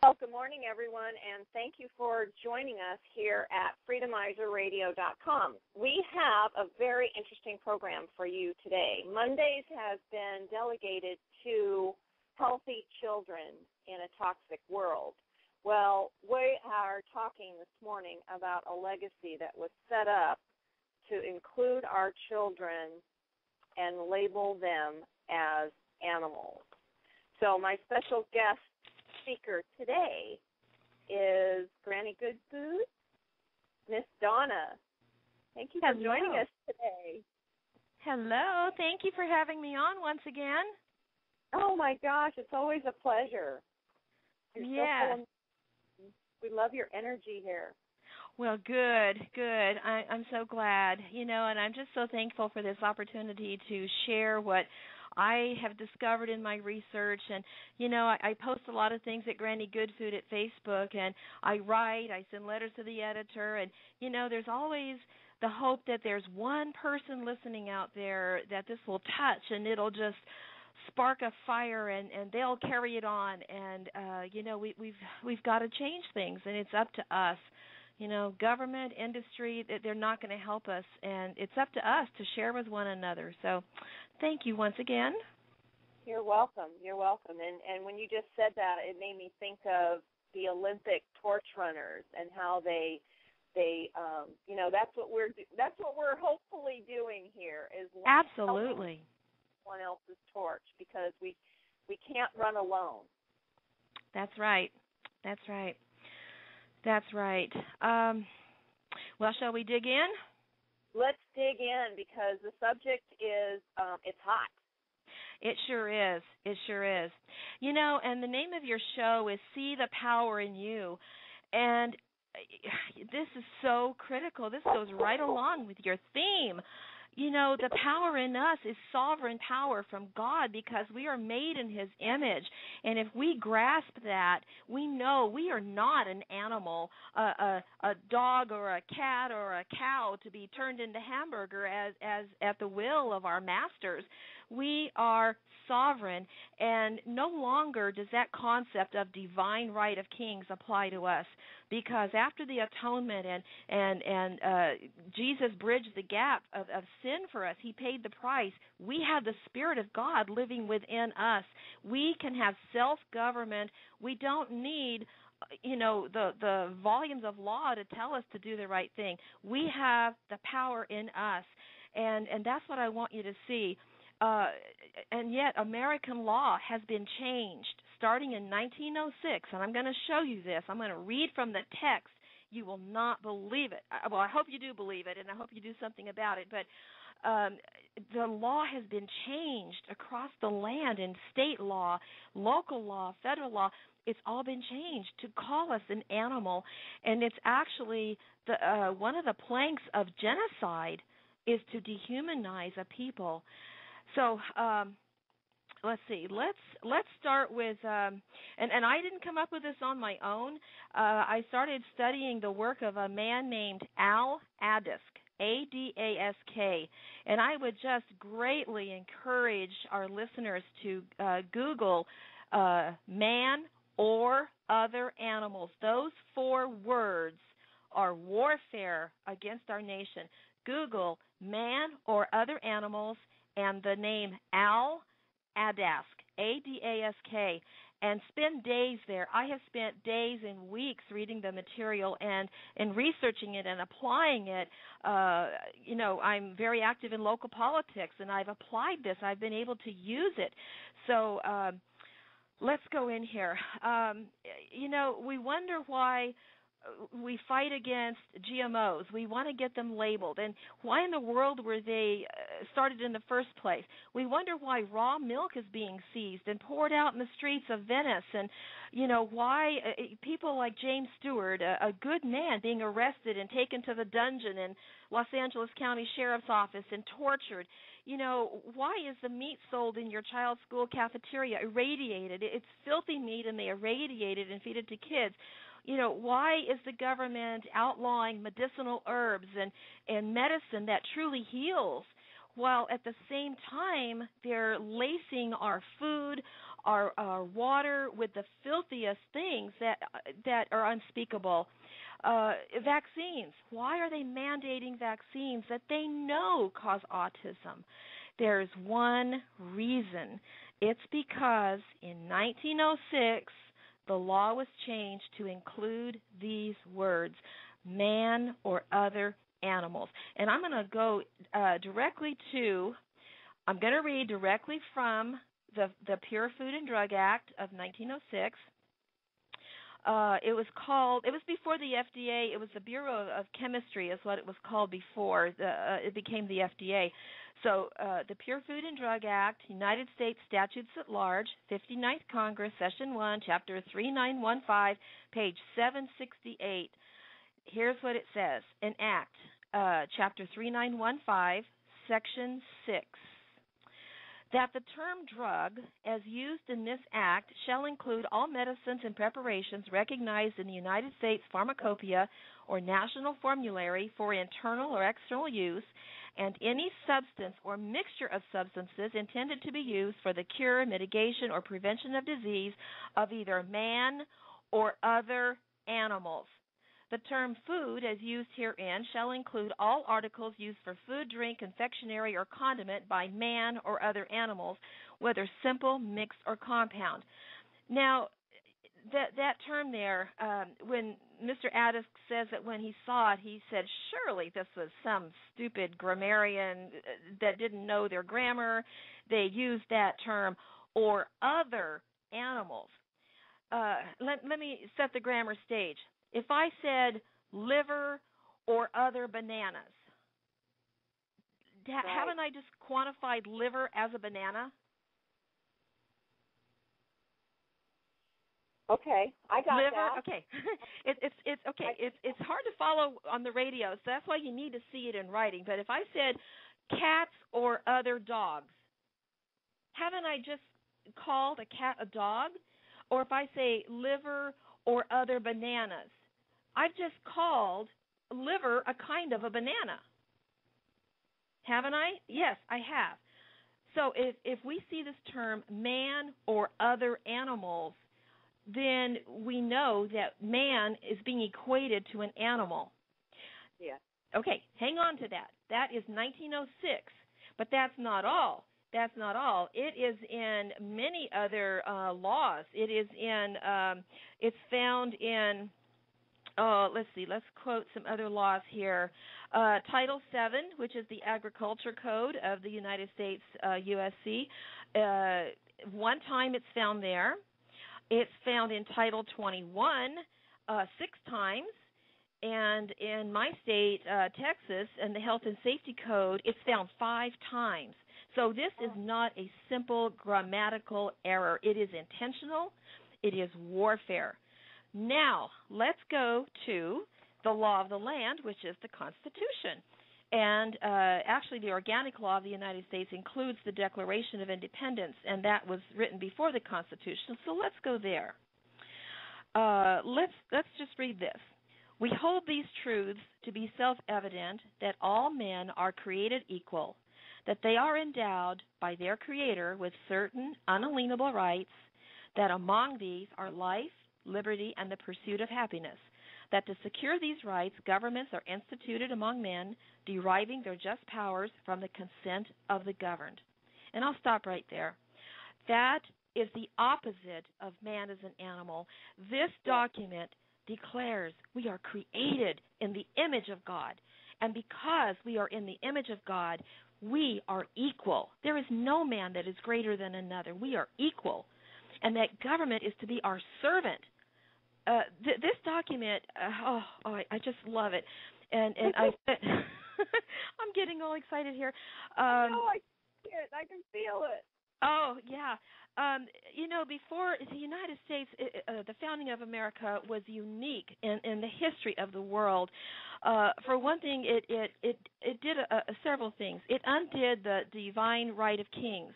Well, good morning, everyone, and thank you for joining us here at freedomizerradio.com. We have a very interesting program for you today. Mondays has been delegated to healthy children in a toxic world. Well, we are talking this morning about a legacy that was set up to include our children and label them as animals. So my special guest speaker today is Granny Good Food, Miss Donna. Thank you for joining us today. Hello. Thank you for having me on once again. Oh, my gosh. It's always a pleasure. Yeah. We love your energy here. Well, good. I'm so glad, and I'm just so thankful for this opportunity to share what I have discovered in my research. And, I post a lot of things at Granny Good Food at Facebook, and I write, I send letters to the editor, and, there's always the hope that there's one person listening out there that this will touch, and it'll just spark a fire, and they'll carry it on. And, we've got to change things, and it's up to us. Government, industry, they're not going to help us, and it's up to us to share with one another. So thank you once again. You're welcome. And when you just said that, it made me think of the Olympic torch runners and how they that's what we're hopefully doing here is absolutely someone else's torch, because we can't run alone. That's right. Well, shall we dig in? Let's dig in, because the subject is, it's hot. It sure is. And the name of your show is See the Power in You. And this is so critical. This goes right along with your theme. The power in us is sovereign power from God, because we are made in His image. And if we grasp that, we know we are not an animal, a dog or a cat or a cow to be turned into hamburger as at the will of our masters. We are sovereign, and no longer does that concept of divine right of kings apply to us, because after the atonement and Jesus bridged the gap of sin for us, He paid the price. We have the Spirit of God living within us. We can have self-government. We don't need the volumes of law to tell us to do the right thing. We have the power in us, and that's what I want you to see. And yet American law has been changed starting in 1906, and I'm going to show you this. I'm going to read from the text. You will not believe it. Well, I hope you do believe it, and I hope you do something about it. But the law has been changed across the land, in state law, local law, federal law. It's all been changed to call us an animal, and it's actually one of the planks of genocide is to dehumanize a people. So let's see. Let's start with, and I didn't come up with this on my own. I started studying the work of a man named Al Adask, Adask, and I would just greatly encourage our listeners to Google man or other animals. Those 4 words are warfare against our nation. Google man or other animals and the name Al Adask, Adask, and spend days there. I have spent days and weeks reading the material and researching it and applying it. I'm very active in local politics, and I've applied this. I've been able to use it. So let's go in here. We wonder why we fight against GMOs. We want to get them labeled. And why in the world were they started in the first place? We wonder why raw milk is being seized and poured out in the streets of Venice. And, why people like James Stewart, a good man, being arrested and taken to the dungeon in Los Angeles County Sheriff's Office and tortured. Why is the meat sold in your child's school cafeteria irradiated? It's filthy meat, and they irradiate it and feed it to kids. Why is the government outlawing medicinal herbs and medicine that truly heals, while at the same time they're lacing our food, our water with the filthiest things that are unspeakable. Vaccines. Why are they mandating vaccines that they know cause autism? There's one reason. It's because in 1906, the law was changed to include these words, man or other animals. And I'm going to go directly to, I'm going to read directly from the Pure Food and Drug Act of 1906. It was before the FDA. It was the Bureau of Chemistry is what it was called before it became the FDA. So the Pure Food and Drug Act, United States Statutes at Large, 59th Congress, Session 1, Chapter 3915, page 768. Here's what it says. An Act, Chapter 3915, Section 6. That the term drug, as used in this act, shall include all medicines and preparations recognized in the United States Pharmacopoeia or National Formulary for internal or external use, and any substance or mixture of substances intended to be used for the cure, mitigation, or prevention of disease of either man or other animals. The term food, as used herein, shall include all articles used for food, drink, confectionery, or condiment by man or other animals, whether simple, mixed, or compound. Now, that term there, when Mr. Addis says that when he saw it, he said, surely this was some stupid grammarian that didn't know their grammar. They used that term, or other animals. Let me set the grammar stage. If I said liver or other bananas, right, haven't I just quantified liver as a banana? Okay, I got liver, that. Okay, it's okay. It's hard to follow on the radio, so that's why you need to see it in writing. But if I said cats or other dogs, haven't I just called a cat a dog? Or if I say liver or other bananas, I've just called liver a kind of a banana. Haven't I? Yes, I have. So if we see this term man or other animals, then we know that man is being equated to an animal. Yeah. Okay, hang on to that. That is 1906, but that's not all. That's not all. It is in many other laws. It is in, it's found in, let's see, let's quote some other laws here. Title VII, which is the Agriculture Code of the United States, USC. One time it's found there. It's found in Title 21 6 times. And in my state, Texas, and the Health and Safety Code, it's found 5 times. So this is not a simple grammatical error. It is intentional. It is warfare. Now, let's go to the law of the land, which is the Constitution. And actually, the organic law of the United States includes the Declaration of Independence, and that was written before the Constitution. So let's go there. Let's just read this. We hold these truths to be self-evident, that all men are created equal, that they are endowed by their Creator with certain unalienable rights, that among these are life, liberty, and the pursuit of happiness, that to secure these rights, governments are instituted among men, deriving their just powers from the consent of the governed. And I'll stop right there. That is the opposite of man as an animal. This document declares we are created in the image of God. And because we are in the image of God, we are equal. There is no man that is greater than another. We are equal. And that government is to be our servant. This document, I just love it. And I'm getting all excited here. I can feel it. Oh, yeah. Before the United States, the founding of America was unique in the history of the world. For one thing, it did several things. It undid the divine right of kings.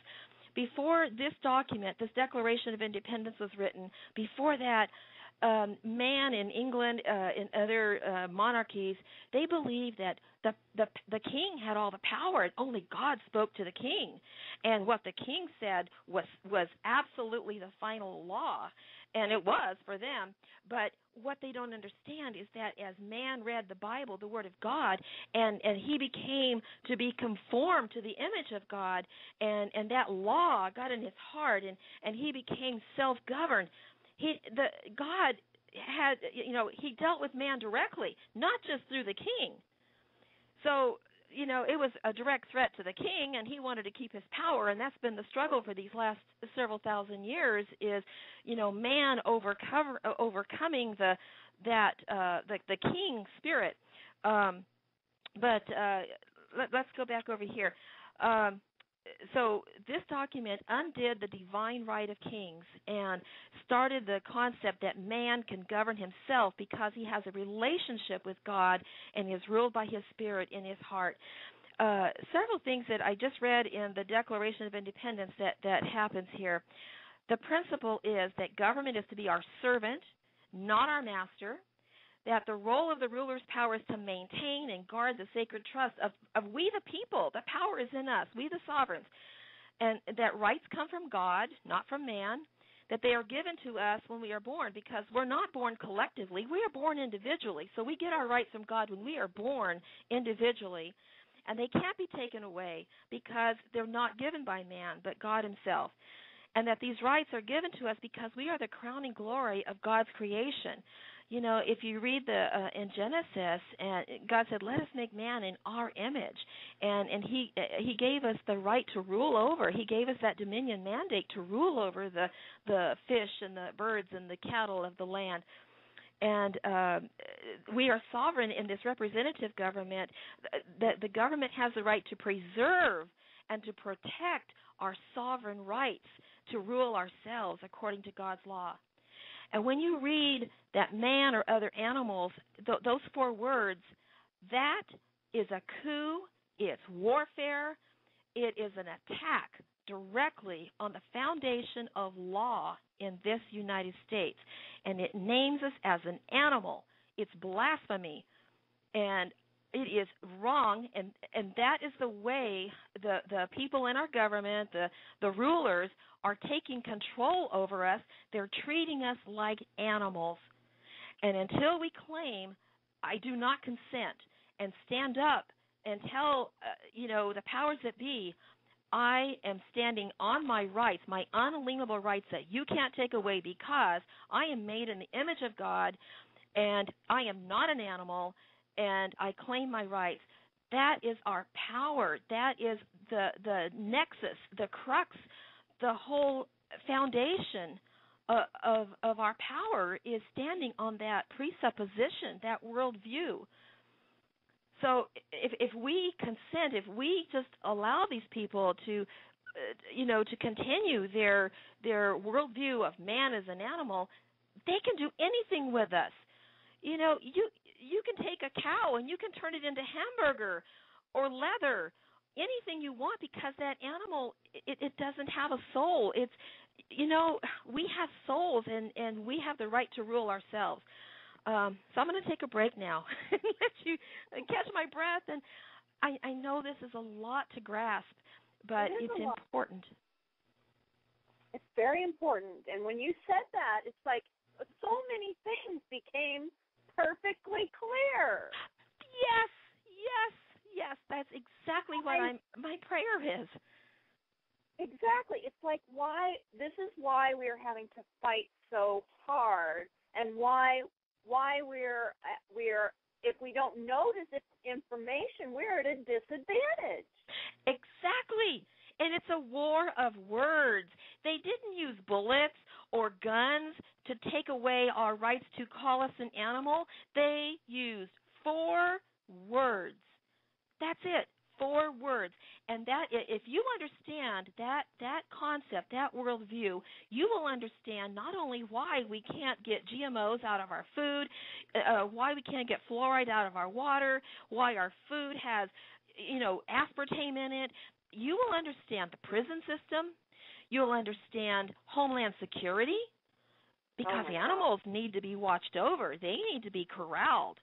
Before this document, this Declaration of Independence was written, before that, man in England, in other monarchies, they believed that the king had all the power, and only God spoke to the king, and what the king said was absolutely the final law, and it was for them. But what they don't understand is that as man read the Bible, the Word of God, and he became to be conformed to the image of God, and that law got in his heart, and he became self-governed. God had, he dealt with man directly, not just through the king. So, it was a direct threat to the king, and he wanted to keep his power, and that's been the struggle for these last several thousand years is, man overcoming the king spirit. But let's go back over here. So this document undid the divine right of kings and started the concept that man can govern himself because he has a relationship with God and is ruled by his spirit in his heart. Several things that I just read in the Declaration of Independence that happens here. The principle is that government is to be our servant, not our master, that the role of the ruler's power is to maintain and guard the sacred trust of we the people. The power is in us, we the sovereigns, and that rights come from God, not from man, that they are given to us when we are born, because we're not born collectively, we are born individually, so we get our rights from God when we are born individually, and they can't be taken away because they're not given by man, but God himself. And that these rights are given to us because we are the crowning glory of God's creation. If you read in Genesis, and God said, "Let us make man in our image," and He gave us the right to rule over. He gave us that dominion mandate to rule over the fish and the birds and the cattle of the land. And we are sovereign in this representative government. The government has the right to preserve and to protect our sovereign rights to rule ourselves according to God's law. And when you read that man or other animals, those 4 words, that is a coup, it's warfare, it is an attack directly on the foundation of law in this United States. And it names us as an animal. It's blasphemy. And it is wrong, and that is the way the people in our government, the rulers, are taking control over us. They're treating us like animals. And until we claim, I do not consent, and stand up and tell, the powers that be, I am standing on my rights, my unalienable rights that you can't take away because I am made in the image of God, and I am not an animal, and I claim my rights. That is our power. That is the nexus, the crux, the whole foundation of our power is standing on that presupposition, that worldview. So if we consent, if we just allow these people to, to continue their worldview of man as an animal, they can do anything with us. You can take a cow and you can turn it into hamburger or leather, anything you want, because that animal, it doesn't have a soul. It's, we have souls, and we have the right to rule ourselves. So I'm going to take a break now and let you catch my breath. And I know this is a lot to grasp, but it's important. It's very important. And when you said that, it's like so many things became perfectly clear. Yes. That's exactly what my prayer is. Exactly. It's like this is why we're having to fight so hard, and why we're if we don't notice this information, we're at a disadvantage. Exactly. And it's a war of words. They didn't use bullets or guns to take away our rights to call us an animal. They used 4 words. That's it, 4 words. And that, if you understand that concept, that worldview, you will understand not only why we can't get GMOs out of our food, why we can't get fluoride out of our water, why our food has, aspartame in it. You will understand the prison system. You'll understand Homeland Security, because my the animals need to be watched over. They need to be corralled.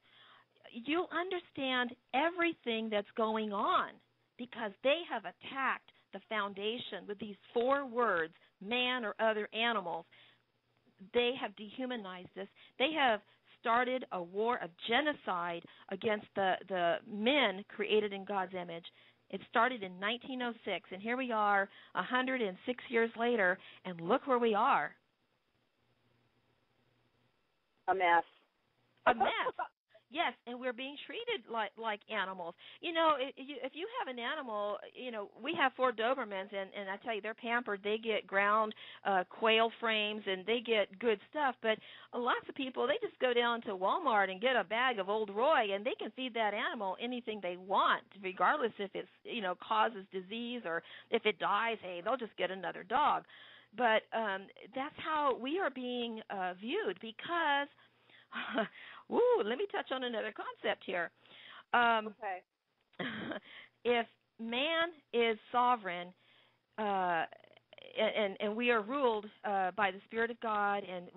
You'll understand everything that's going on because they have attacked the foundation with these 4 words, man or other animals. They have dehumanized this. They have started a war of genocide against the men created in God's image. It started in 1906, and here we are 106 years later, and look where we are. A mess. A mess. Yes, and we're being treated like animals. You know, if you have an animal, you know, we have 4 Dobermans, and I tell you, they're pampered. They get ground quail frames, and they get good stuff. But lots of people, they just go down to Walmart and get a bag of Old Roy, and they can feed that animal anything they want, regardless if it's, you know, causes disease or if it dies. Hey, they'll just get another dog. But that's how we are being viewed because let me touch on another concept here. Okay. If man is sovereign and we are ruled by the Spirit of God and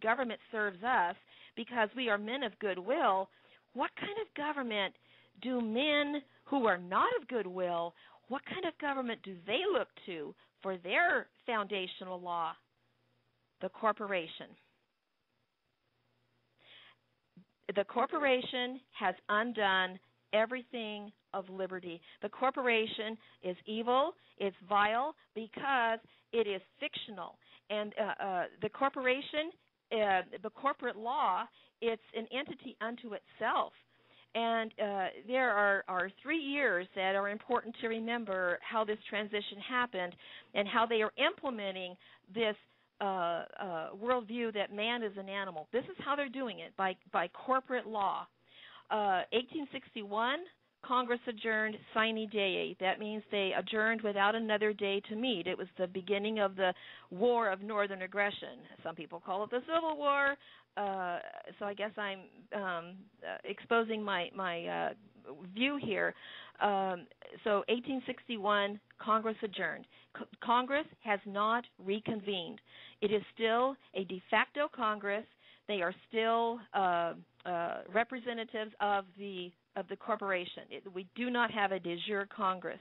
government serves us because we are men of goodwill, what kind of government do men who are not of goodwill, what kind of government do they look to for their foundational law? The corporation. The corporation has undone everything of liberty. The corporation is evil, it's vile, because it is fictional. And the corporation, the corporate law, it's an entity unto itself. And there are 3 years that are important to remember how this transition happened and how they are implementing this worldview that man is an animal. This is how they're doing it, by corporate law. 1861, Congress adjourned sine die. That means they adjourned without another day to meet. It was the beginning of the War of Northern Aggression. Some people call it the Civil War. So I guess I'm exposing my view here. So 1861, Congress adjourned. Congress has not reconvened. It is still a de facto Congress. They are still representatives of the corporation. We do not have a de jure Congress.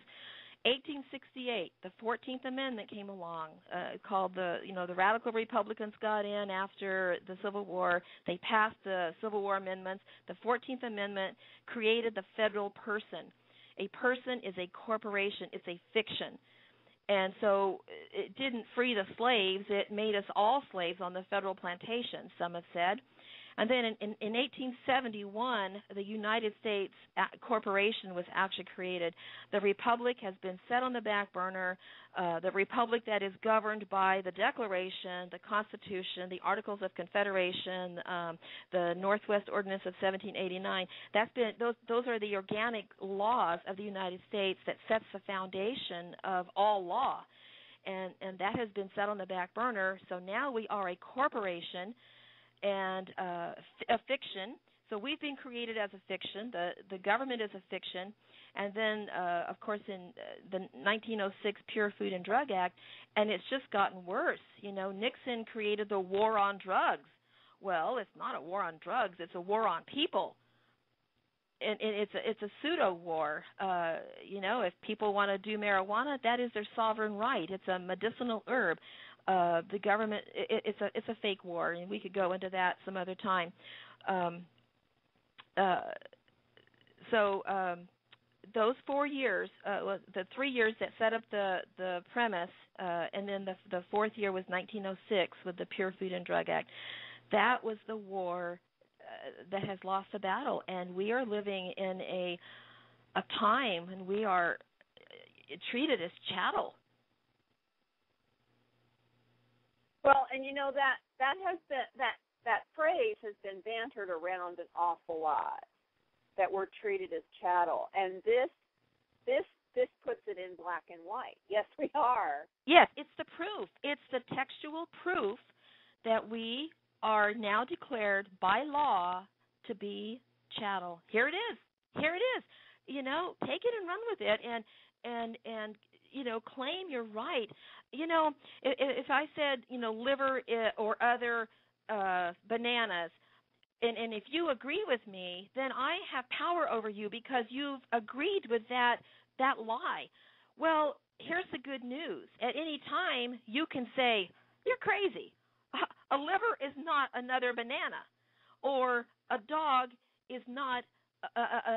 1868, the 14th Amendment came along, called the Radical Republicans got in after the Civil War. They passed the Civil War amendments. The 14th Amendment created the federal person. A person is a corporation. It's a fiction. And so it didn't free the slaves. It made us all slaves on the federal plantation, some have said. And then in 1871, the United States Corporation was actually created. The Republic has been set on the back burner. The Republic that is governed by the Declaration, the Constitution, the Articles of Confederation, the Northwest Ordinance of 1789. Those are the organic laws of the United States that sets the foundation of all law. And that has been set on the back burner. So now we are a corporation and a fiction. So we've been created as a fiction. The government is a fiction. And then, of course, in the 1906 Pure Food and Drug Act, and it's just gotten worse. You know, Nixon created the war on drugs. Well, it's not a war on drugs. It's a war on people. And it's a pseudo war. You know, if people want to do marijuana, that is their sovereign right. It's a medicinal herb. The government, it's a fake war, and we could go into that some other time. Those 4 years, the 3 years that set up the premise, and then the 4th year was 1906 with the Pure Food and Drug Act. That was the war that has lost the battle, and we are living in a time when we are treated as chattel. Well, and you know that has been that phrase has been bantered around an awful lot. That we're treated as chattel, and this puts it in black and white. Yes, we are. Yes, it's the proof. It's the textual proof that we are now declared by law to be chattel. Here it is. Here it is. You know, take it and run with it, and you know, claim your right. You know, if I said, you know, liver or other bananas, and if you agree with me, then I have power over you because you've agreed with that lie. Well, here's the good news. At any time, you can say, you're crazy. A liver is not another banana, or a dog is not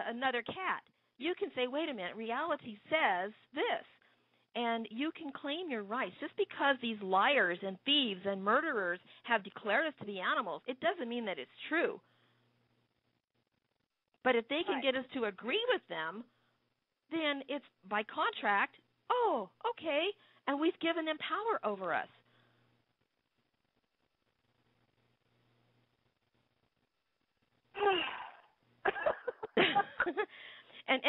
another cat. You can say, wait a minute, reality says this. And you can claim your rights. Just because these liars and thieves and murderers have declared us to be animals, it doesn't mean that it's true. But if they can get us to agree with them, then it's by contract, oh, okay, and we've given them power over us. and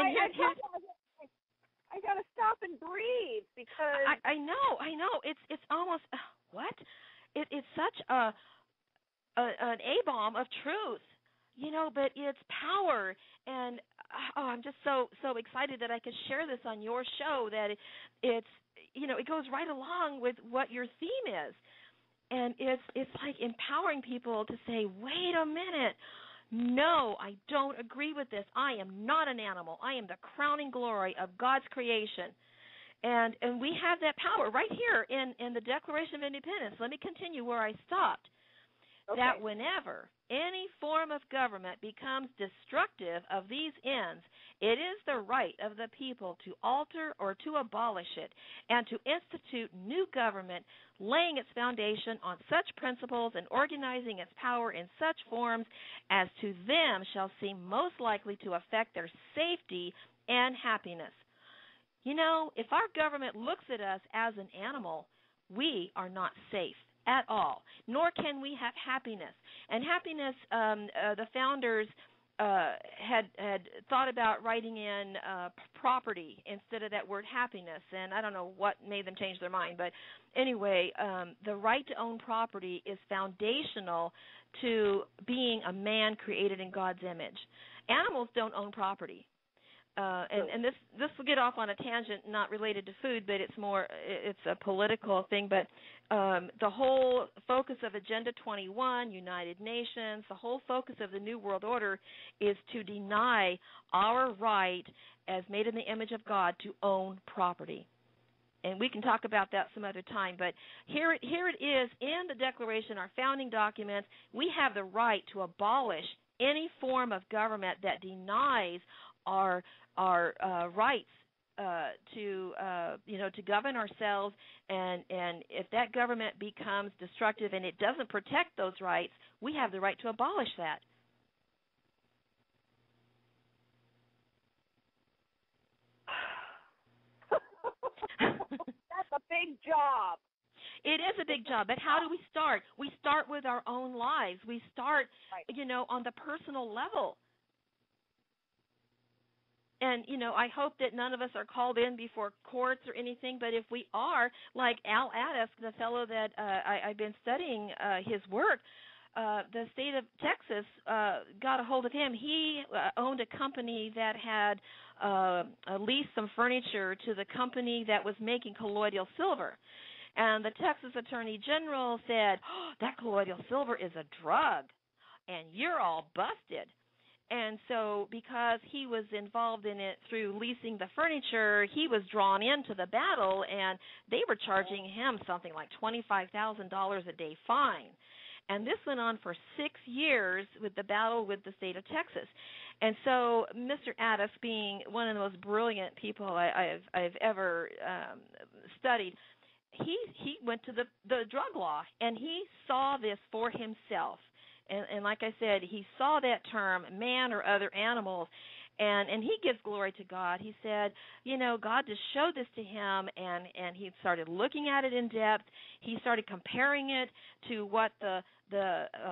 I gotta stop and breathe because I know it's almost what it's such an A-bomb of truth, but it's power, and I'm just so excited that I could share this on your show, that it's it goes right along with what your theme is, and it's like empowering people to say, wait a minute. No, I don't agree with this. I am not an animal. I am the crowning glory of God's creation. And we have that power right here in the Declaration of Independence. Let me continue where I stopped. Okay. That whenever any form of government becomes destructive of these ends, it is the right of the people to alter or to abolish it and to institute new government, laying its foundation on such principles and organizing its power in such forms as to them shall seem most likely to affect their safety and happiness. If our government looks at us as an animal, we are not safe at all, nor can we have happiness. And happiness, the founders had thought about writing in property instead of that word happiness, and I don't know what made them change their mind, but anyway, the right to own property is foundational to being a man created in God's image. Animals don't own property. And this will get off on a tangent not related to food, but it's a political thing. But the whole focus of Agenda 21, United Nations, the whole focus of the New World Order is to deny our right as made in the image of God to own property. And we can talk about that some other time. But here it is in the Declaration, our founding documents. We have the right to abolish any form of government that denies our rights to govern ourselves, and if that government becomes destructive and it doesn't protect those rights, we have the right to abolish that. That's a big job. It is a big job, but how do we start? We start with our own lives. We start, on the personal level. And, I hope that none of us are called in before courts or anything, but if we are, like Al Addis, the fellow that I've been studying his work, the state of Texas got a hold of him. He owned a company that had leased some furniture to the company that was making colloidal silver. And the Texas Attorney General said, that colloidal silver is a drug, and you're all busted. And so because he was involved in it through leasing the furniture, he was drawn into the battle, and they were charging him something like $25,000 a day fine. And this went on for 6 years with the battle with the state of Texas. And so Mr. Addis, being one of the most brilliant people I've ever studied, he went to the drug law, and he saw this for himself. And like I said, he saw that term, man or other animals, and he gives glory to God. He said, God just showed this to him, and he started looking at it in depth. He started comparing it to what the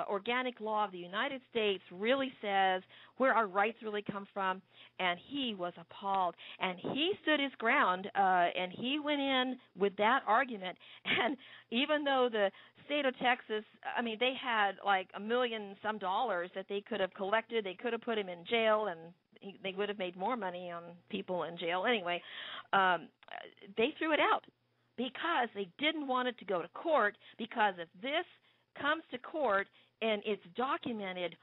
organic law of the United States really says, where our rights really come from, and he was appalled. And he stood his ground, and he went in with that argument. And even though the state of Texas, they had like $1 million some dollars that they could have collected, they could have put him in jail, and they would have made more money on people in jail. Anyway, they threw it out because they didn't want it to go to court, because if this comes to court and it's documented,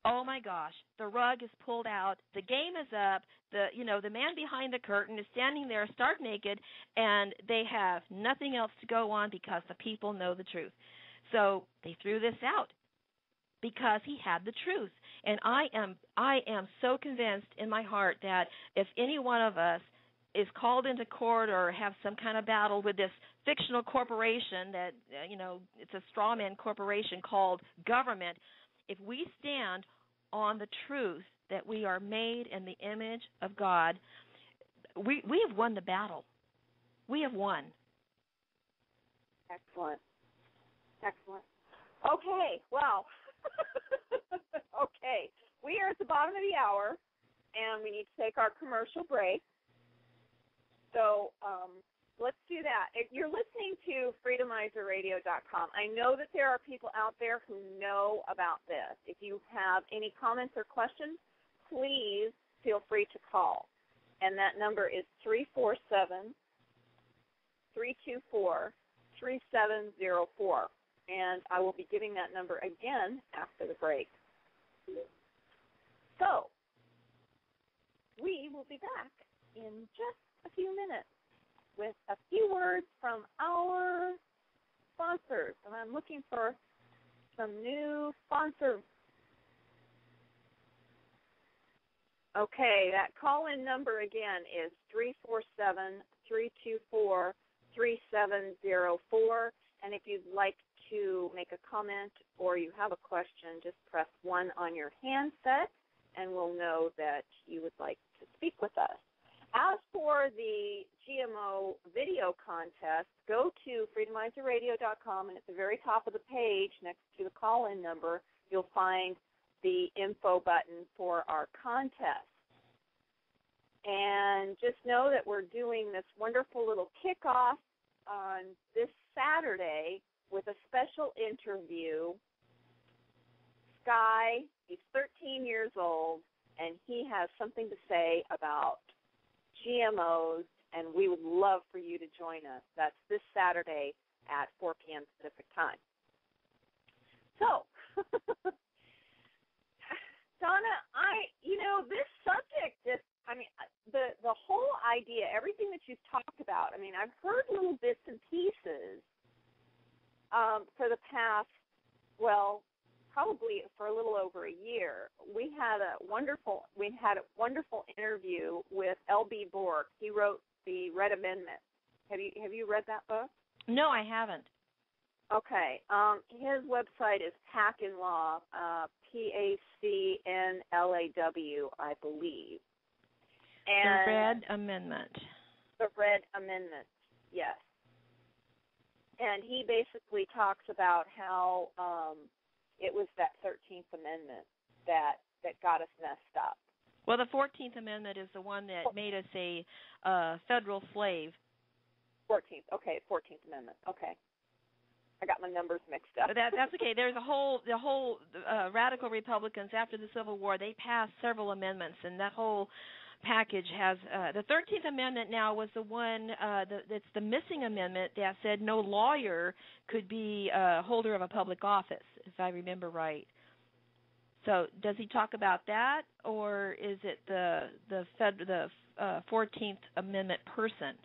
oh my gosh, the rug is pulled out, the game is up, the man behind the curtain is standing there stark naked, and they have nothing else to go on because the people know the truth. So they threw this out because he had the truth. And I am so convinced in my heart that if any one of us is called into court or have some kind of battle with this fictional corporation that, it's a straw man corporation called government, if we stand on the truth that we are made in the image of God, we have won the battle. We have won. Excellent. Okay, well, okay. We are at the bottom of the hour, and we need to take our commercial break. So let's do that. If you're listening to freedomizerradio.com, I know that there are people out there who know about this. If you have any comments or questions, please feel free to call. And that number is 347-324-3704. And I will be giving that number again after the break. So we will be back in just a few minutes with a few words from our sponsors. And I'm looking for some new sponsors. Okay, that call-in number again is 347-324-3704. And if you'd like to make a comment or you have a question, just press 1 on your handset, and we'll know that you would like to speak with us. As for the GMO video contest, go to freedomizerradio.com, and at the very top of the page, next to the call-in number, you'll find the info button for our contest. And just know that we're doing this wonderful little kickoff on this Saturday with a special interview. Sky, he's 13 years old, and he has something to say about GMOs, and we would love for you to join us. That's this Saturday at 4 p.m. Pacific time. So, Donna, this subject, the whole idea, everything that you've talked about, I've heard little bits and pieces for the past, probably for a little over a year. We had a wonderful interview with L.B. Bork. He wrote the Red Amendment. Have you read that book? No, I haven't. Okay. His website is Packenlaw, Pacnlaw, I believe. And the Red Amendment. The Red Amendment, yes. And he basically talks about how it was that 13th Amendment that got us messed up. Well, the 14th Amendment is the one that made us a federal slave. 14th Amendment. Okay. I got my numbers mixed up. That's okay. There's the whole radical Republicans after the Civil War. They passed several amendments, and that whole package has the 13th Amendment. Now was the one that's the missing amendment that said no lawyer could be a holder of a public office, if I remember right. So does he talk about that, or is it the 14th Amendment person?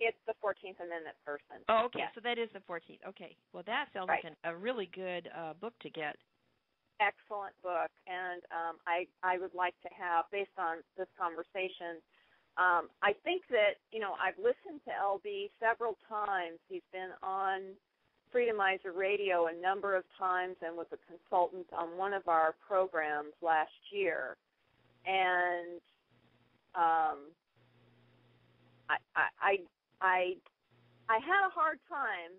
It's the 14th Amendment person. Oh, okay. Yes. So that is the 14th. Okay. Well, that sounds like a really good book to get. Excellent book, and I would like to have, based on this conversation, I think that, I've listened to LB several times. He's been on Freedomizer Radio a number of times and was a consultant on one of our programs last year. And I had a hard time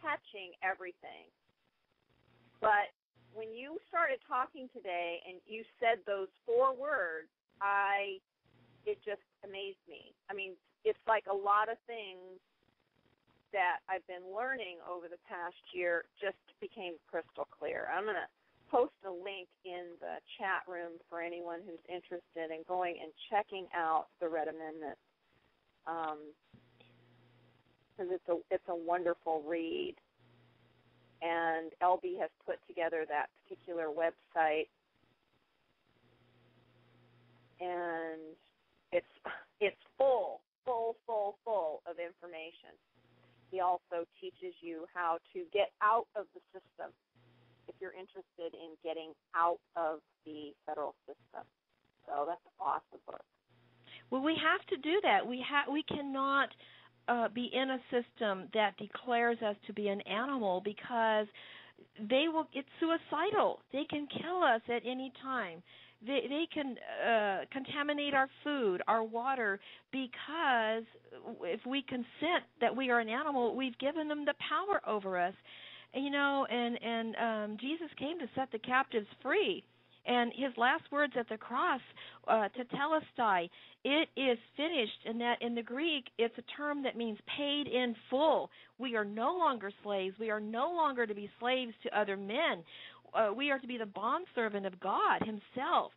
catching everything, but when you started talking today and you said those 4 words, it just amazed me. It's like a lot of things that I've been learning over the past year just became crystal clear. I'm going to post a link in the chat room for anyone who's interested in going and checking out the Red Amendment, because it's a wonderful read. and LB has put together that particular website, and it's full of information. He also teaches you how to get out of the system if you're interested in getting out of the federal system. So that's an awesome book. Well, we have to do that. We cannot be in a system that declares us to be an animal, because it's suicidal. They can kill us at any time. They can contaminate our food, our water, because if we consent that we are an animal, we've given them the power over us. And Jesus came to set the captives free. And his last words at the cross, tetelestai, it is finished. And that in the Greek, it's a term that means paid in full. We are no longer slaves. We are no longer to be slaves to other men. We are to be the bondservant of God himself.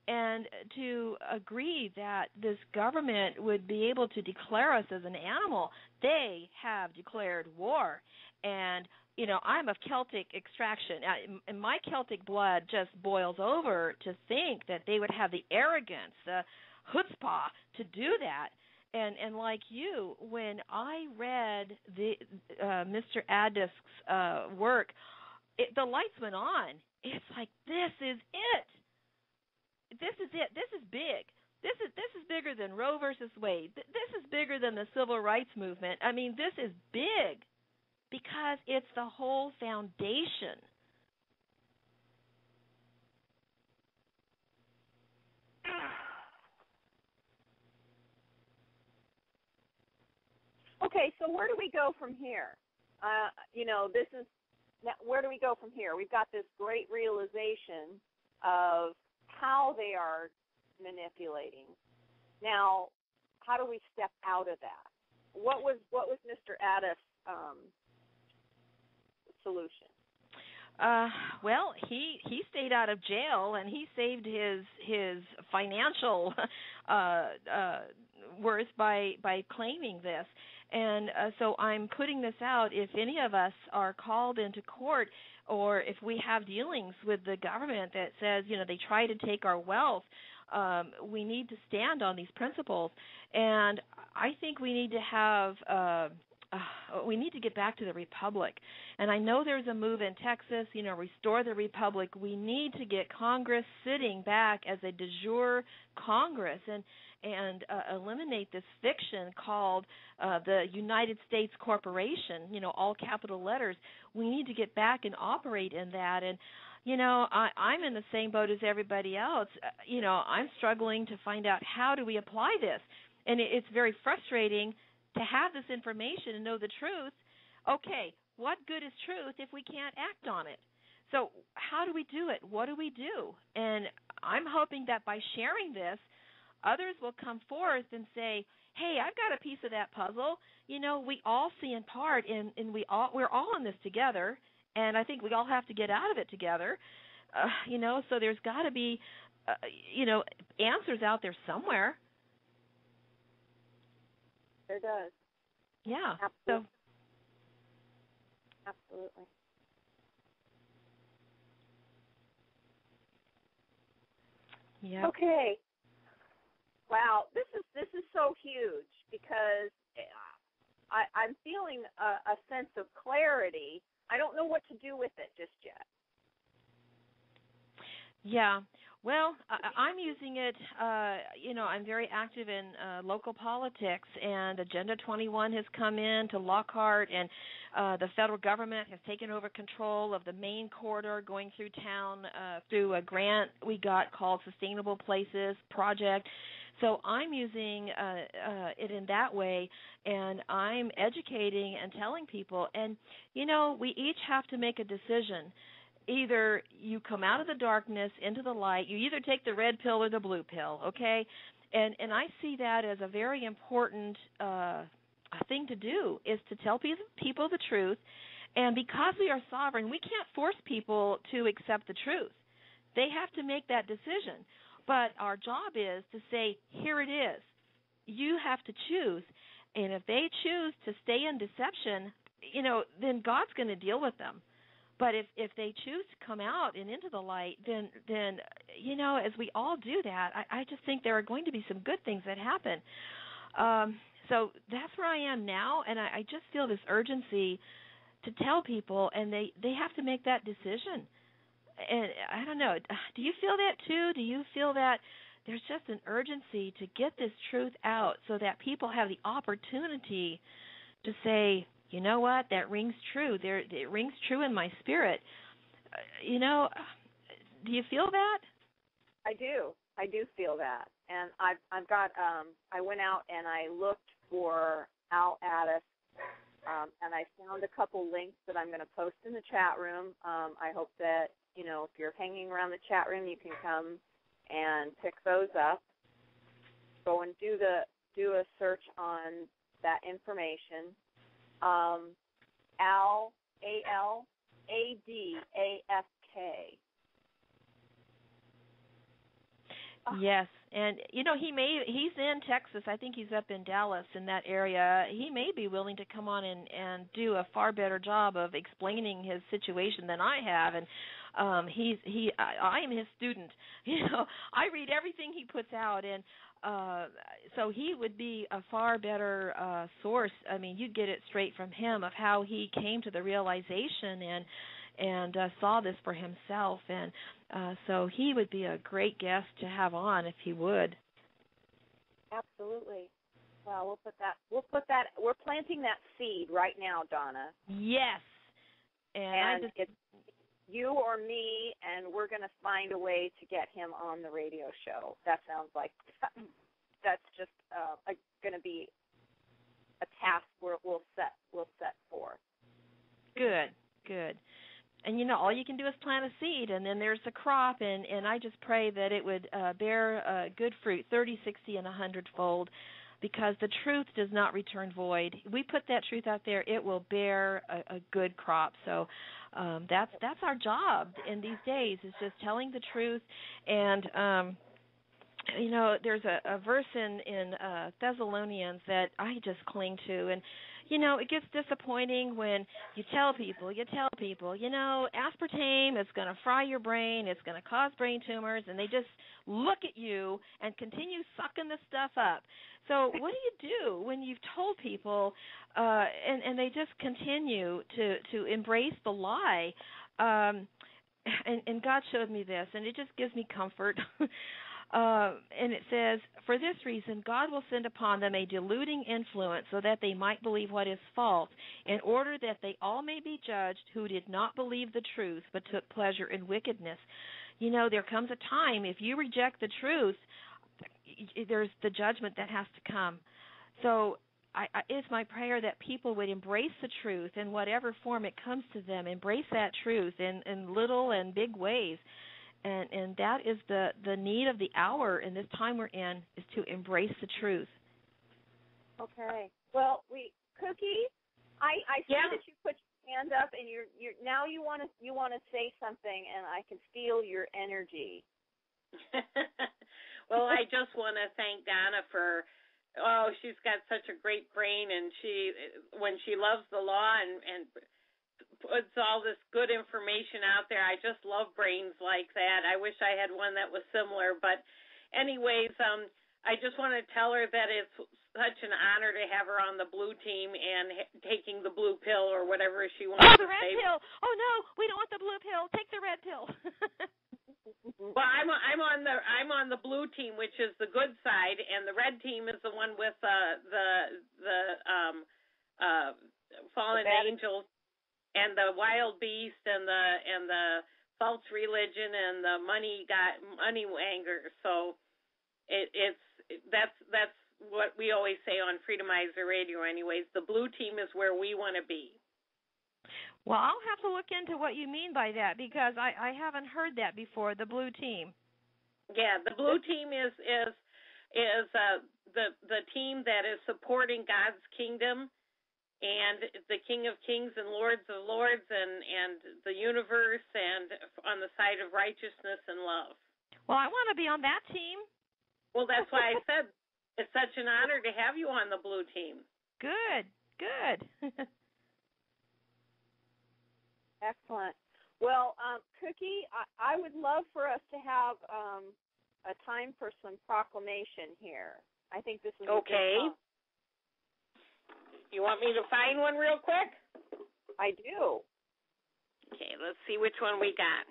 And to agree that this government would be able to declare us as an animal, they have declared war. And I'm of Celtic extraction, and my Celtic blood just boils over to think that they would have the arrogance, the chutzpah, to do that. And like you, when I read Mr. Adisk's work, the lights went on. It's like, this is it. This is it. This is big. This is bigger than Roe versus Wade. This is bigger than the civil rights movement. I mean, this is big, because it's the whole foundation. Okay, so where do we go from here? Where do we go from here? We've got this great realization of how they are manipulating. Now, how do we step out of that? What was Mr. Adisk's solution? Well, he stayed out of jail, and he saved his financial worth by claiming this. And so I'm putting this out. If any of us are called into court, or if we have dealings with the government that says, they try to take our wealth, we need to stand on these principles. And I think we need to have we need to get back to the republic. And I know there's a move in Texas, restore the republic. We need to get Congress sitting back as a de jure Congress and eliminate this fiction called the United States Corporation, all capital letters. We need to get back and operate in that. And I'm in the same boat as everybody else. I'm struggling to find out, how do we apply this? And it's very frustrating to have this information and know the truth. Okay, what good is truth if we can't act on it? So how do we do it? What do we do? And I'm hoping that by sharing this, others will come forth and say, hey, I've got a piece of that puzzle. We all see in part, and we're all in this together, and I think we all have to get out of it together. So there's got to be, answers out there somewhere. There does. Yeah. Absolutely. Absolutely. Yeah. Okay. Wow, this is so huge, because I'm feeling a sense of clarity. I don't know what to do with it just yet. Yeah. Well, I'm using it, I'm very active in local politics, and Agenda 21 has come in to Lockhart, and the federal government has taken over control of the main corridor going through town through a grant we got called Sustainable Places Project. So I'm using it in that way, and I'm educating and telling people. And, we each have to make a decision. Either you come out of the darkness into the light. You either take the red pill or the blue pill, okay? And I see that as a very important thing to do, is to tell people the truth. And because we are sovereign, we can't force people to accept the truth. They have to make that decision. But our job is to say, here it is. You have to choose. And if they choose to stay in deception, then God's going to deal with them. But if they choose to come out and into the light, then as we all do that, I just think there are going to be some good things that happen. So that's where I am now, and I just feel this urgency to tell people, and they have to make that decision. And I don't know, do you feel that too? Do you feel that there's just an urgency to get this truth out so that people have the opportunity to say, you know what, that rings true. It rings true in my spirit. Do you feel that? I do feel that. And I've got I went out and I looked for Al Addis, and I found a couple links that I'm going to post in the chat room. I hope that, if you're hanging around the chat room, you can come and pick those up. Go and do a search on that information. Al, A-L-A-D-A-S-K. Yes, and he's in Texas. I think he's up in Dallas in that area. He may be willing to come on and do a far better job of explaining his situation than I have. And I am his student. I read everything he puts out, and so he would be a far better source. I mean, you'd get it straight from him of how he came to the realization and saw this for himself, and so he would be a great guest to have on if he would. Absolutely. Well, we're planting that seed right now, Donna. Yes. And it's you or me, and we're going to find a way to get him on the radio show. That sounds like that's just going to be a task we'll set for. Good. And, all you can do is plant a seed, and then there's a crop, and I just pray that it would bear good fruit, 30, 60, and 100-fold, because the truth does not return void. We put that truth out there, it will bear a good crop. So that's our job in these days, is just telling the truth. And, there's a verse in Thessalonians that I just cling to, and it gets disappointing when you tell people, aspartame is going to fry your brain, it's going to cause brain tumors, and they just look at you and continue sucking the stuff up. So what do you do when you've told people and they just continue to embrace the lie? And God showed me this, and it just gives me comfort. And it says, for this reason, God will send upon them a deluding influence so that they might believe what is false, in order that they all may be judged who did not believe the truth but took pleasure in wickedness. There comes a time, if you reject the truth, there's the judgment that has to come. So it's my prayer that people would embrace the truth in whatever form it comes to them, embrace that truth in little and big ways. And that is the need of the hour in this time we're in, is to embrace the truth. Okay. Well, Cookie, I see that you put your hand up, and you're now you want to say something, and I can feel your energy. Well, I just want to thank Donna for, she's got such a great brain, and when she loves the law and puts all this good information out there. I just love brains like that. I wish I had one that was similar. But anyways, I just want to tell her that it's such an honor to have her on the blue team and taking the blue pill or whatever she wants to say. Oh, the red pill. Oh, no, we don't want the blue pill. Take the red pill. Well, I'm on the blue team, which is the good side, and the red team is the one with the fallen angels. And the wild beast and the false religion and the money wanger. So that's what we always say on Freedomizer Radio. Anyways, the blue team is where we want to be. Well, I'll have to look into what you mean by that, because I haven't heard that before. The blue team. Yeah, the blue team is the team that is supporting God's kingdom. And the King of Kings and Lords of Lords and the universe, and on the side of righteousness and love. Well, I want to be on that team. Well, that's why I said it's such an honor to have you on the blue team. Good. Excellent. Well, Cookie, I would love for us to have a time for some proclamation here. I think this is okay. A good time. You want me to find one real quick? I do. Okay, let's see which one we got.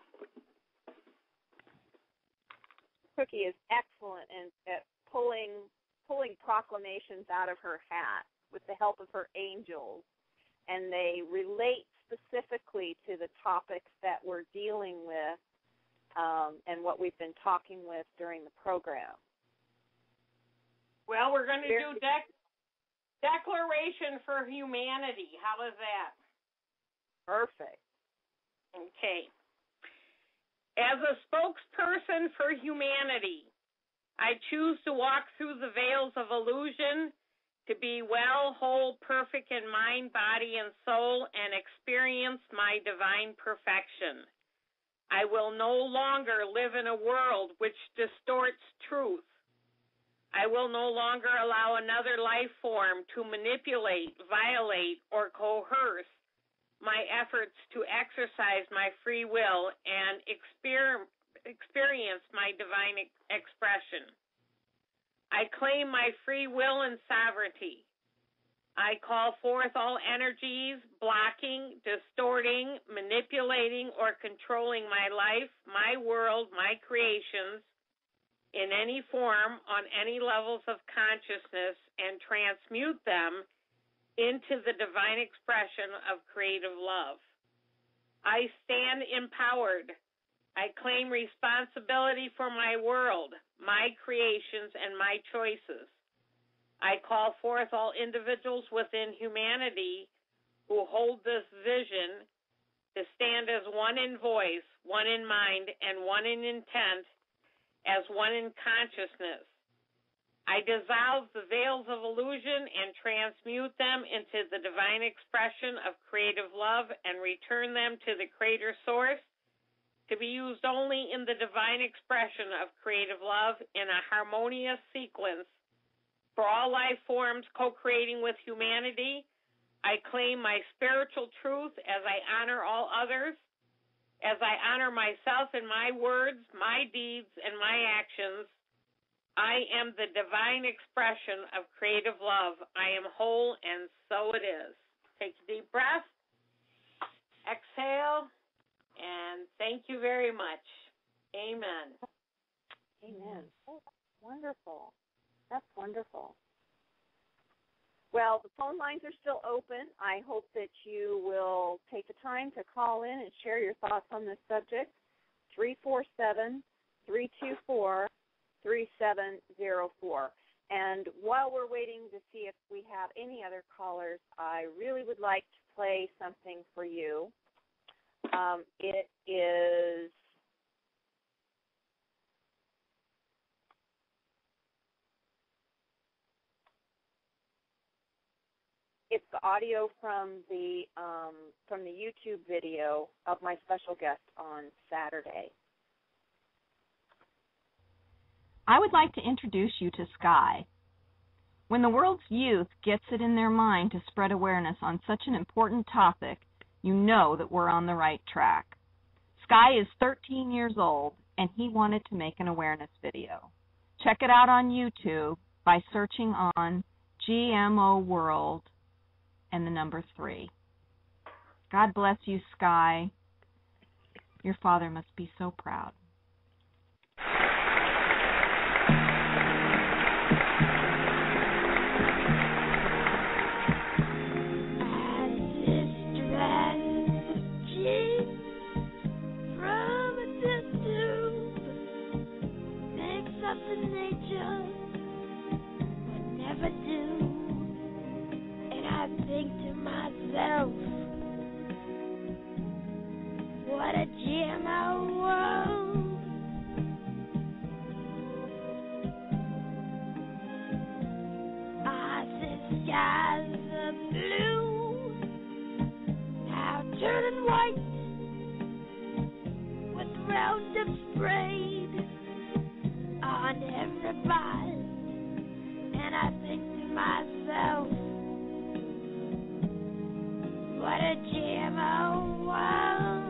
Cookie is excellent at pulling proclamations out of her hat with the help of her angels, and they relate specifically to the topics that we're dealing with and what we've been talking with during the program. Well, we're going to do Declaration for Humanity. How is that? Perfect. Okay. As a spokesperson for humanity, I choose to walk through the veils of illusion to be well, whole, perfect in mind, body, and soul, and experience my divine perfection. I will no longer live in a world which distorts truth. I will no longer allow another life form to manipulate, violate, or coerce my efforts to exercise my free will and experience my divine expression. I claim my free will and sovereignty. I call forth all energies blocking, distorting, manipulating, or controlling my life, my world, my creations in any form on any levels of consciousness and transmute them into the divine expression of creative love. I stand empowered. I claim responsibility for my world, my creations, and my choices. I call forth all individuals within humanity who hold this vision to stand as one in voice, one in mind, and one in intent, as one in consciousness. I dissolve the veils of illusion and transmute them into the divine expression of creative love and return them to the Creator Source to be used only in the divine expression of creative love in a harmonious sequence for all life forms co-creating with humanity. I claim my spiritual truth as I honor all others, as I honor myself in my words, my deeds, and my actions. I am the divine expression of creative love. I am whole, and so it is. Take a deep breath. Exhale, and thank you very much. Amen. Amen. Oh, that's wonderful. That's wonderful. Well, the phone lines are still open. I hope that you will take the time to call in and share your thoughts on this subject. 347-324-3704. And while we're waiting to see if we have any other callers, I really would like to play something for you. It is it's the audio from the YouTube video of my special guest on Saturday. I would like to introduce you to Sky. When the world's youth gets it in their mind to spread awareness on such an important topic, you know that we're on the right track. Sky is 13 years old, and he wanted to make an awareness video. Check it out on YouTube by searching on GMO World and the number 3. God bless you, Sky. Your father must be so proud. What a GMO world. I see skies are blue, now turning white, with Roundup sprayed on every bite. And I think to myself, what a GMO world.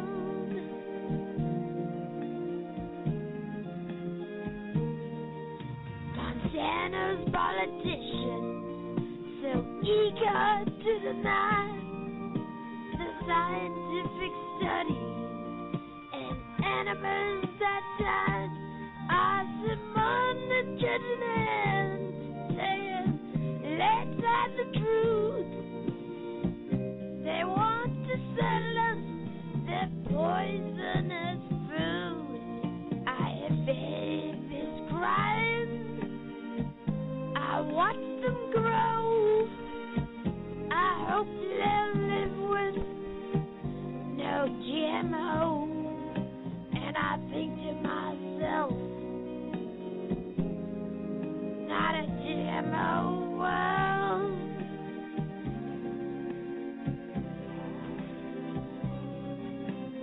and those politicians so eager to deny the scientific studies and animals that died. I summon the judgment, saying, let's have the truth. They want to sell us their poisonous food. I have fed this crime. I watch them grow. I hope they'll live with no GMO. And I think to myself, not a GMO world.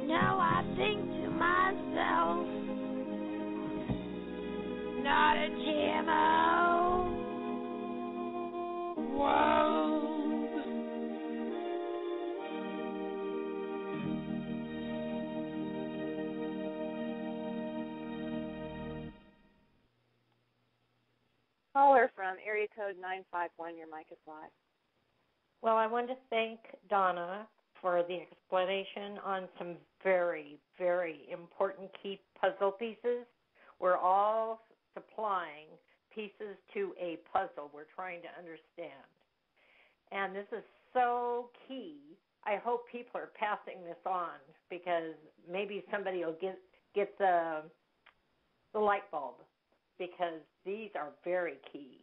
No, I think to myself, not a GMO world. Caller from area code 951, your mic is live. Well, I want to thank Donna for the explanation on some very, very important key puzzle pieces. We're all supplying pieces to a puzzle we're trying to understand. And this is so key. I hope people are passing this on because maybe somebody will get the light bulb, because these are very key.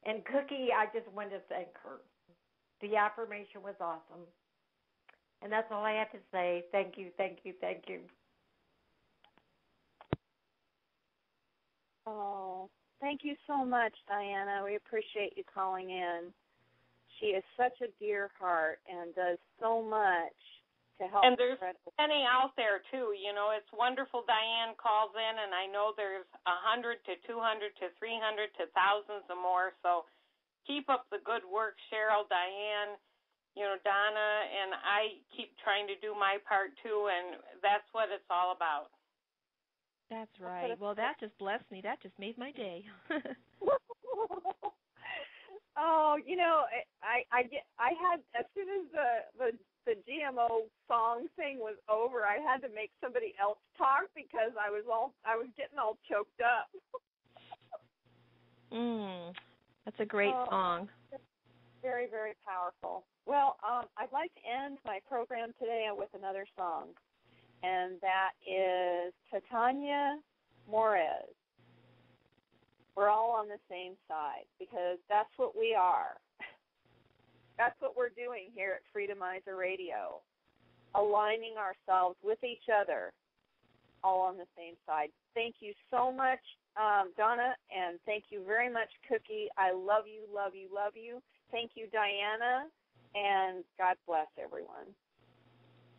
And Cookie, I just wanted to thank her. The affirmation was awesome. And that's all I have to say. Thank you, thank you, thank you. Oh, thank you so much, Diana. We appreciate you calling in. She is such a dear heart and does so much to help. And there's many out there, too. You know, it's wonderful Diane calls in, and I know there's 100 to 200 to 300 to thousands or more. So keep up the good work, Cheryl, Diane, you know, Donna, and I keep trying to do my part, too, and that's what it's all about. That's right. Well, that just blessed me. That just made my day. Oh, you know, I had, as soon as the GMO song thing was over, I had to make somebody else talk because I was getting all choked up. That's a great song. Very, very powerful. Well, I'd like to end my program today with another song, and that is Titania Morez. We're all on the same side because that's what we are. That's what we're doing here at Freedomizer Radio, aligning ourselves with each other, all on the same side. Thank you so much, Donna, and thank you very much, Cookie. I love you, love you, love you. Thank you, Diana, and God bless everyone.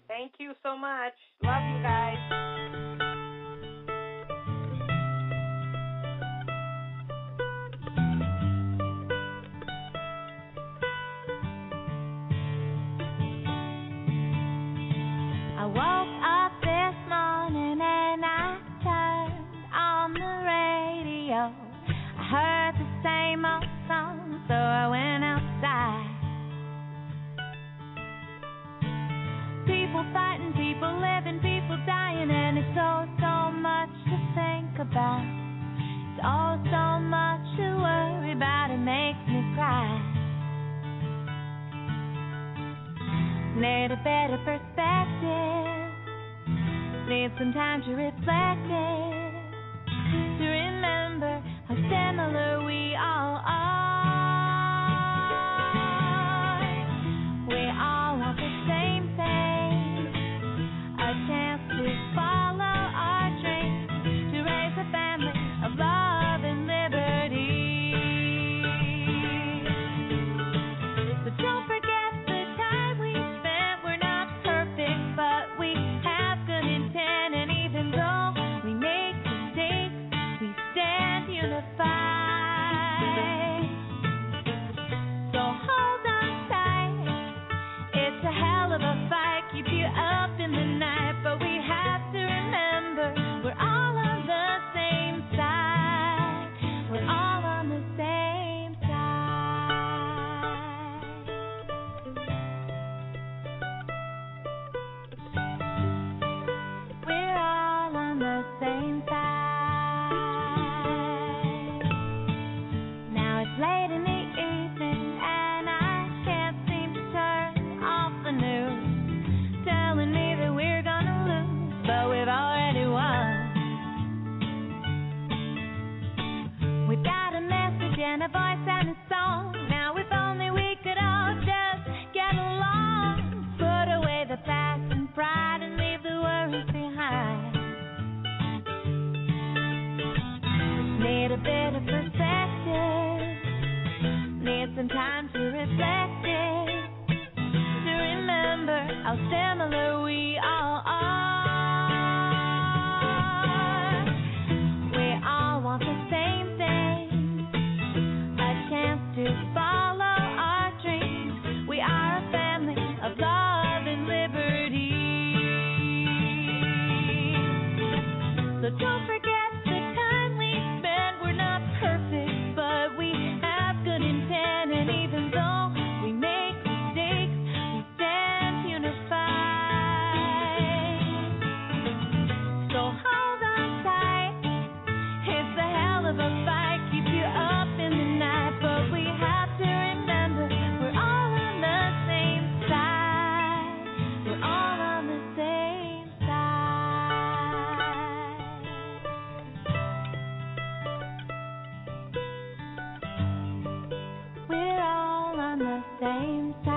Thank you so much. Love you guys. I woke up this morning and I turned on the radio. I heard the same old song, so I went outside. People fighting, people living, people dying, and it's all so much to think about. It's all so much to worry about, it makes me cry. Need a better perspective, need some time to reflect it, to remember how similar we all are. We all want the same thing, a chance to follow our dreams, to raise a family of love and liberty. So don't forget the time we spent. We're not perfect, but we have good intent, and even though we make some time to reflect it, to remember how similar we all are. We all want the same thing, a chance to follow our dreams. We are a family of love and liberty. So don't forget the time we spent. We're not perfect, but we have good intent. And even though we make mistakes, we stand unified. So hold on tight. It's a hell of a fight, keep you up in the night. But we have to remember we're all on the same side. We're all on the same side. We're all on the same side.